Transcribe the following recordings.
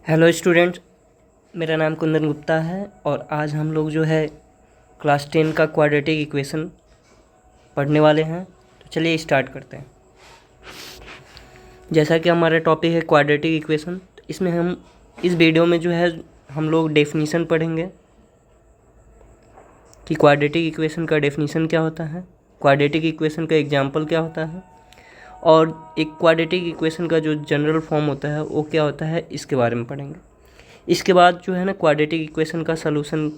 Hello students, मेरा नाम कुंदन गुप्ता है और आज हम लोग जो है क्लास 10 का क्वाड्रेटिक इक्वेशन पढ़ने वाले हैं। तो चलिए स्टार्ट करते हैं। जैसा कि हमारा टॉपिक है क्वाड्रेटिक इक्वेशन, तो इसमें हम इस वीडियो में जो है हम लोग डेफिनीशन पढ़ेंगे कि क्वाड्रेटिक इक्वेशन का डेफिनीशन क्या होता है, क्वाड्रेटिक इक्वेशन का एग्जाम्पल क्या होता है और एक क्वाड्रेटिक इक्वेशन का जो जनरल फॉर्म होता है वो क्या होता है, इसके बारे में पढ़ेंगे। इसके बाद जो है ना क्वाड्रेटिक इक्वेशन का सलूशन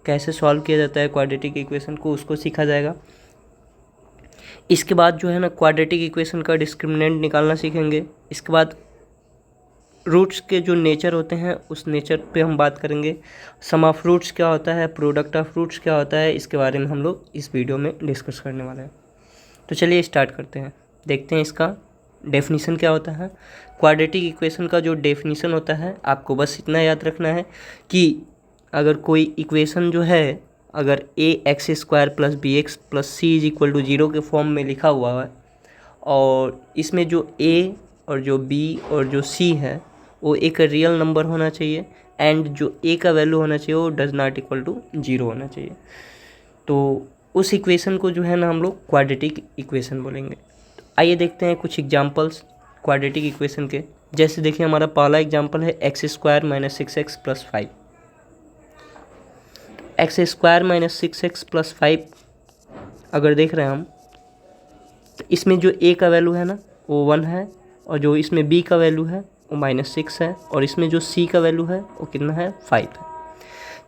कैसे सॉल्व किया जाता है, क्वाड्रेटिक इक्वेशन को उसको सीखा जाएगा। इसके बाद जो है ना क्वाड्रेटिक इक्वेशन का डिस्क्रिमिनेंट निकालना सीखेंगे। इसके बाद रूट्स के जो नेचर होते हैं उस नेचर पे हम बात करेंगे। सम ऑफ रूट्स क्या होता है, प्रोडक्ट ऑफ रूट्स क्या होता है, इसके बारे में हम लोग इस वीडियो में डिस्कस करने वाले हैं। तो चलिए स्टार्ट करते हैं, देखते हैं इसका डेफिनीशन क्या होता है। क्वाड्रेटिक इक्वेशन का जो डेफिनीशन होता है आपको बस इतना याद रखना है कि अगर कोई इक्वेशन जो है अगर A X square plus B X plus C is equal to 0 के फॉर्म में लिखा हुआ है और इसमें जो ए और जो बी और जो सी है वो एक रियल नंबर होना चाहिए एंड जो ए का वैल्यू होना चाहिए वो डज नॉट इक्वल टू 0 होना चाहिए, तो उस इक्वेशन को जो है ना हम लोग क्वाड्रेटिक इक्वेशन बोलेंगे। तो आइए देखते हैं कुछ एग्जांपल्स क्वाड्रेटिक इक्वेशन के। जैसे देखिए हमारा पहला एग्जांपल है x square minus 6x plus 5। X square minus 6x plus 5 अगर देख रहे हैं हम तो इसमें जो a का वैल्यू है ना वो 1 है और जो इसमें b का वैल्यू है वो -6 है और इसमें जो c का वैल्यू है वो कितना है 5 है।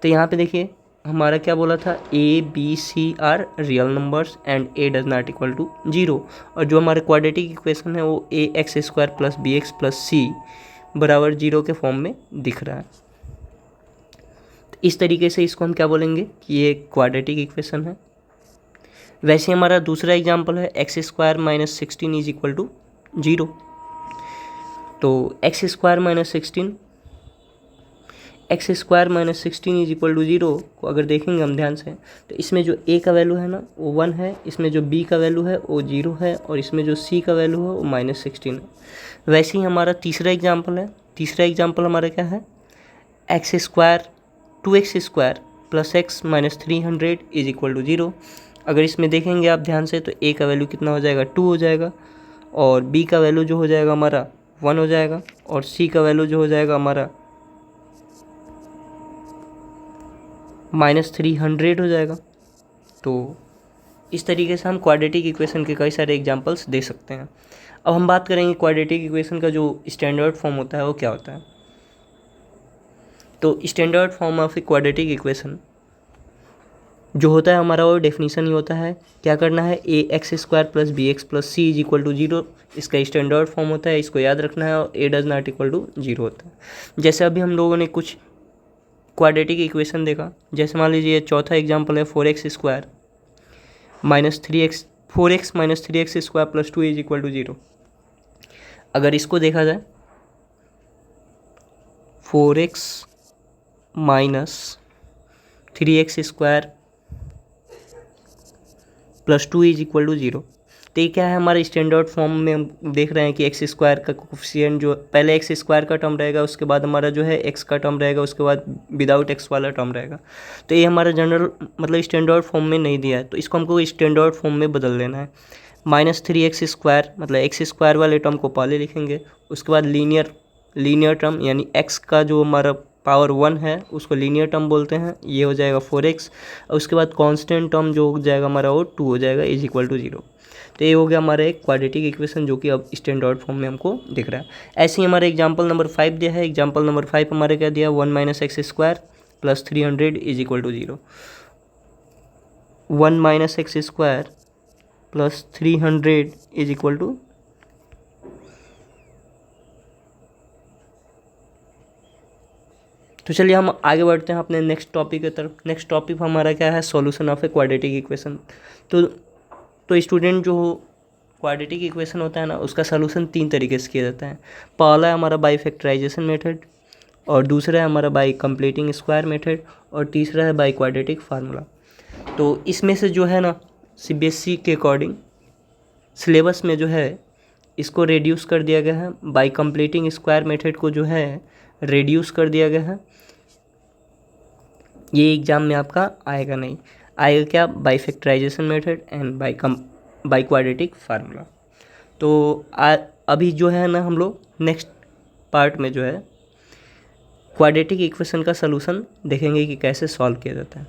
तो यहाँ पे देखिए हमारा क्या बोला था, A B C are real numbers and A does not equal to 0 और जो हमारे क्वाड्रेटिक इक्वेशन है वो A X square plus B X plus C बराबर 0 के फॉर्म में दिख रहा है। तो इस तरीके से इसको हम क्या बोलेंगे कि ये क्वाड्रेटिक इक्वेशन है। वैसे हमारा दूसरा एग्जाम्पल है x square minus 16 is equal to 0। तो x square minus 16 is equal to 0 को अगर देखेंगे हम ध्यान से तो इसमें जो a का वैल्यू है ना वो 1 है, इसमें जो b का वैल्यू है वो 0 है और इसमें जो c का वैल्यू है वो -16 है। वैसे ही हमारा तीसरा एग्जाम्पल है। तीसरा एग्जाम्पल हमारा क्या है, x square 2x square plus x minus 300 is equal to 0। अगर इसमें देखेंगे आप ध्यान से तो a का वैल्यू कितना हो जाएगा 2 हो जाएगा और b का वैल्यू जो हो जाएगा हमारा 1 हो जाएगा और c का वैल्यू जो हो जाएगा हमारा -300 हो जाएगा। तो इस तरीके से हम क्वाड्रेटिक इक्वेशन के कई सारे एग्जांपल्स दे सकते हैं। अब हम बात करेंगे क्वाड्रेटिक इक्वेशन का जो स्टैंडर्ड फॉर्म होता है वो क्या होता है। तो standard form of a quadratic equation जो होता है हमारा वो डेफिनीशन ही होता है। क्या करना है, A X square plus B X plus C is equal to 0 इसका स्टैंडर्ड फॉर्म होता है, इसको याद रखना है और ए डज नॉट इक्वल टू 0 होता है। जैसे अभी हम लोगों ने कुछ क्वाड्रेटिक इक्वेशन देखा, जैसे मान लीजिए चौथा एग्जांपल है 4x square minus 3x 4x minus 3x square plus 2 is equal to 0। अगर इसको देखा जाए 4x minus 3x square plus 2 is equal to 0, तो ये क्या है हमारे स्टैंडर्ड फॉर्म में हम देख रहे हैं कि एक्स स्क्वायर का कोफिशिएंट जो पहले एक्स स्क्वायर का टर्म रहेगा उसके बाद हमारा जो है एक्स का टर्म रहेगा उसके बाद विदाउट एक्स वाला टर्म रहेगा। तो ये हमारा जनरल मतलब स्टैंडर्ड फॉर्म में नहीं दिया है, तो इसको हमको स्टैंडर्ड फॉर्म में बदल देना है। -3x स्क्वायर मतलब एक्स स्क्वायर वाले टर्म को पहले लिखेंगे, उसके बाद लीनियर टर्म यानी एक्स का जो हमारा पावर 1 है उसको लीनियर टर्म बोलते हैं, ये हो जाएगा 4x और उसके बाद कांस्टेंट टर्म जो हो जाएगा हमारा वो 2 हो जाएगा इज इक्वल टू 0। तो ये हो गया हमारा एक क्वाड्रेटिक इक्वेशन जो कि अब स्टैंडर्ड फॉर्म में हमको दिख रहा है। ऐसे ही हमारा एग्जांपल नंबर 5 दिया है। एग्जांपल नंबर 5 हमारे क्या दिया, 1 minus x square plus 300 is equal to 0। 1 minus x square plus 300 is equal to, तो चलिए हम आगे बढ़ते हैं अपने नेक्स्ट टॉपिक की तरफ। नेक्स्ट टॉपिक हमारा क्या है, solution of a quadratic equation. तो स्टूडेंट जो क्वाड्रेटिक इक्वेशन होता है ना उसका सॉल्यूशन 3 तरीके से किया जाता है। पहला है हमारा बाई फैक्टराइजेशन मेथड और दूसरा है हमारा बाई कंप्लीटिंग स्क्वायर मेथड और तीसरा है बाई क्वाड्रेटिक फार्मूला। तो इसमें से जो है ना सीबीएसई के अकॉर्डिंग सिलेबस में जो है इसको रेड्यूस कर दिया गया है, बाय कंप्लीटिंग स्क्वायर मेथड को जो है रेड्यूस कर दिया गया है। ये एग्जाम में आपका आएगा नहीं, आएगा क्या, by factorization method and by quadratic formula. तो अभी जो है ना हम लोग नेक्स्ट पार्ट में जो है क्वाड्रेटिक इक्वेशन का सलूशन देखेंगे कि कैसे सॉल्व किया जाता है।